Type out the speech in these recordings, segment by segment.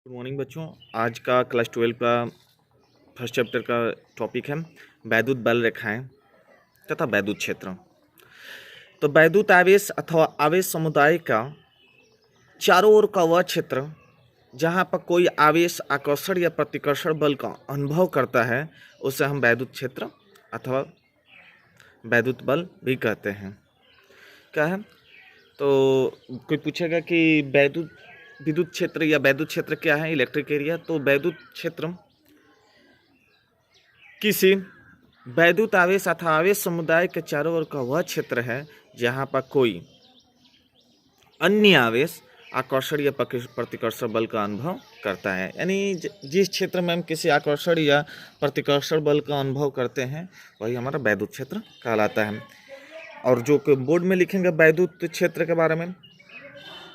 Good morning बच्चों। आज का क्लास 12 का फर्स्ट चैप्टर का टॉपिक है वैद्युत बल रेखाएं तथा वैद्युत क्षेत्र। तो वैद्युत आवेश अथवा आवेश समुदाय का चारों ओर का वह क्षेत्र जहाँ पर कोई आवेश आकर्षण या प्रतिकर्षण बल का अनुभव करता है उसे हम वैद्युत क्षेत्र अथवा वैद्युत बल भी कहते हैं। क्या है? तो कोई पूछेगा कि विद्युत क्षेत्र या वैद्युत क्षेत्र क्या है, इलेक्ट्रिक एरिया। तो वैद्युत क्षेत्र किसी वैद्युत आवेश अथवा आवेश समुदाय के चारों ओर का वह क्षेत्र है जहाँ पर कोई अन्य आवेश आकर्षण या प्रतिकर्षण बल का अनुभव करता है। यानी जिस क्षेत्र में हम किसी आकर्षण या प्रतिकर्षण बल का अनुभव करते हैं वही हमारा वैद्युत क्षेत्र कहलाता है। और जो बोर्ड में लिखेंगे वैद्युत क्षेत्र के बारे में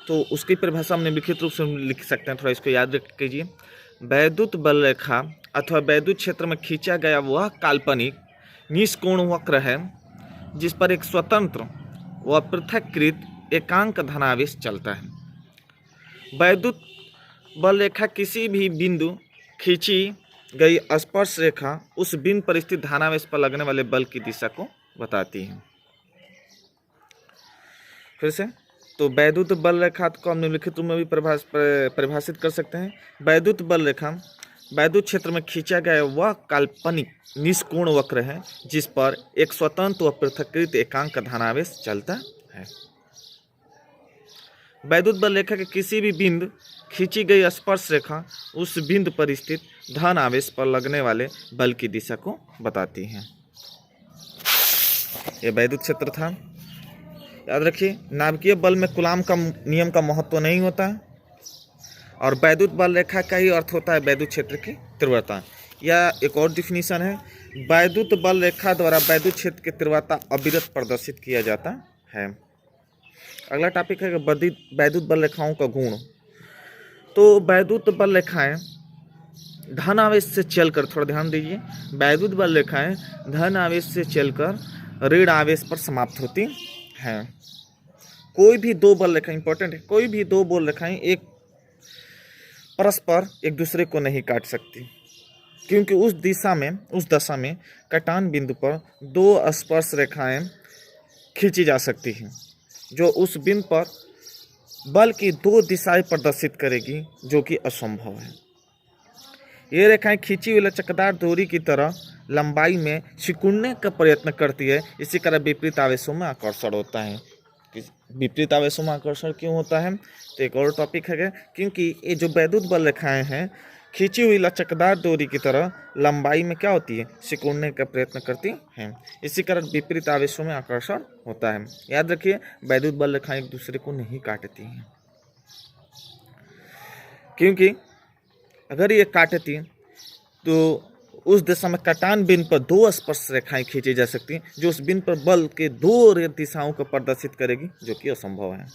तो उसकी परिभाषा हम निम्नलिखित रूप से लिख सकते हैं, थोड़ा इसको याद रख कीजिए। वैद्युत बल रेखा अथवा वैद्युत क्षेत्र में खींचा गया वह काल्पनिक निष्कोण वक्र है जिस पर एक स्वतंत्र व पृथक्कृत एकांक धनावेश चलता है। वैद्युत बल रेखा किसी भी बिंदु खींची गई स्पर्श रेखा उस बिंदु पर स्थित धनावेश पर लगने वाले बल की दिशा को बताती है। फिर से, तो वैद्युत बल रेखा को हम निम्नलिखित रूप में भी परिभाषित कर सकते हैं। वैद्युत बल रेखा वैद्युत क्षेत्र में खींचा गया वह काल्पनिक निष्कोण वक्र है जिस पर एक स्वतंत्र व पृथक्कृत एकांक धनावेश चलता है। वैद्युत बल रेखा के किसी भी बिंदु खींची गई स्पर्श रेखा उस बिंदु पर स्थित धन आवेश पर लगने वाले बल की दिशा को बताती है। यह वैद्युत क्षेत्र था। याद रखिए, नाभिकीय बल में कूलाम का नियम का महत्व नहीं होता है और वैद्युत बल रेखा का ही अर्थ होता है वैद्युत क्षेत्र की तीव्रता। या एक और डिफिनीशन है, वैद्युत बल रेखा द्वारा वैद्युत क्षेत्र की तीव्रता अविरत प्रदर्शित किया जाता है। अगला टॉपिक है वैद्युत बल रेखाओं का गुण। तो वैद्युत बल रेखाएं धन आवेश से चलकर, थोड़ा ध्यान दीजिए, वैद्युत बल रेखाएं धन आवेश से चलकर ऋण आवेश पर समाप्त होती हैं। कोई भी दो बल रेखाएं, इंपॉर्टेंट है, कोई भी दो बल रेखाएं एक परस्पर एक दूसरे को नहीं काट सकती क्योंकि उस दशा में कटान बिंदु पर दो स्पर्श रेखाएं खींची जा सकती हैं जो उस बिंदु पर बल की दो दिशाएं प्रदर्शित करेगी, जो कि असंभव है। ये रेखाएं खींची हुई लचकदार डोरी की तरह लंबाई में सिकुड़ने का प्रयत्न करती है। इसी तरह विपरीत आवेशों में आकर्षण होता है। विपरीत आवेशों में आकर्षण क्यों होता है? तो एक और टॉपिक है, क्योंकि ये जो वैद्युत बल रेखाएं हैं खींची हुई लचकदार डोरी की तरह लंबाई में क्या होती है, सिकुड़ने का प्रयत्न करती हैं। इसी कारण विपरीत आवेशों में आकर्षण होता है। याद रखिए, वैद्युत बल रेखाएं एक दूसरे को नहीं काटती हैं, क्योंकि अगर ये काटती तो उस दिशा में कटान बिंदु पर दो स्पर्श रेखाएं खींची जा सकती हैं जो उस बिंदु पर बल के दो दिशाओं को प्रदर्शित करेगी, जो कि असंभव है।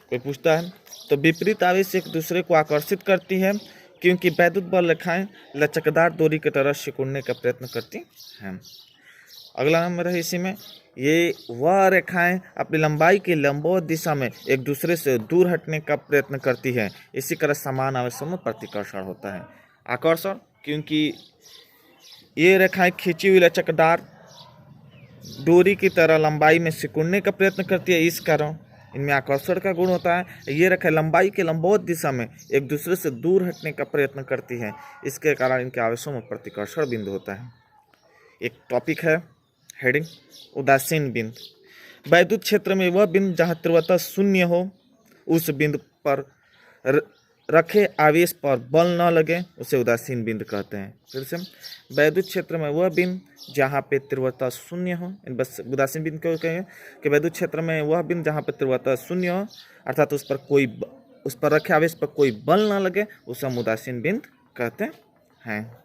कोई पूछता है, तो विपरीत आवेश एक दूसरे को आकर्षित करती है क्योंकि वैद्युत बल रेखाएं लचकदार डोरी की तरह सिकुड़ने का प्रयत्न करती हैं। अगला नंबर है इसी में, ये वह रेखाएं अपनी लंबाई की लंबवत दिशा में एक दूसरे से दूर हटने का प्रयत्न करती है। इसी तरह समान आवेशों में प्रतिकर्षण होता है। आकर्षण, क्योंकि ये रेखाएं खींची हुई लचकदार डोरी की तरह लंबाई में सिकुड़ने का प्रयत्न करती है, इस कारण इनमें आकर्षण का गुण होता है। ये रेखाएं लंबाई के लंबवत दिशा में एक दूसरे से दूर हटने का प्रयत्न करती हैं, इसके कारण इनके आवेशों में प्रतिकर्षण बिंदु होता है। एक टॉपिक है, हेडिंग उदासीन बिंदु। वैद्युत क्षेत्र में वह बिंदु जहाँ तीव्रता शून्य हो, उस बिंदु पर रखे आवेश पर बल न लगे उसे उदासीन बिंदु कहते हैं। फिर से, वैद्युत क्षेत्र में वह बिंदु जहाँ पे तीव्रता शून्य हो, बस उदासीन बिंदु क्यों कहेंगे कि वैद्युत क्षेत्र में वह बिंदु जहाँ पे तीव्रता शून्य हो, अर्थात उस पर रखे आवेश पर कोई बल न लगे, उसे हम उदासीन बिंदु कहते हैं।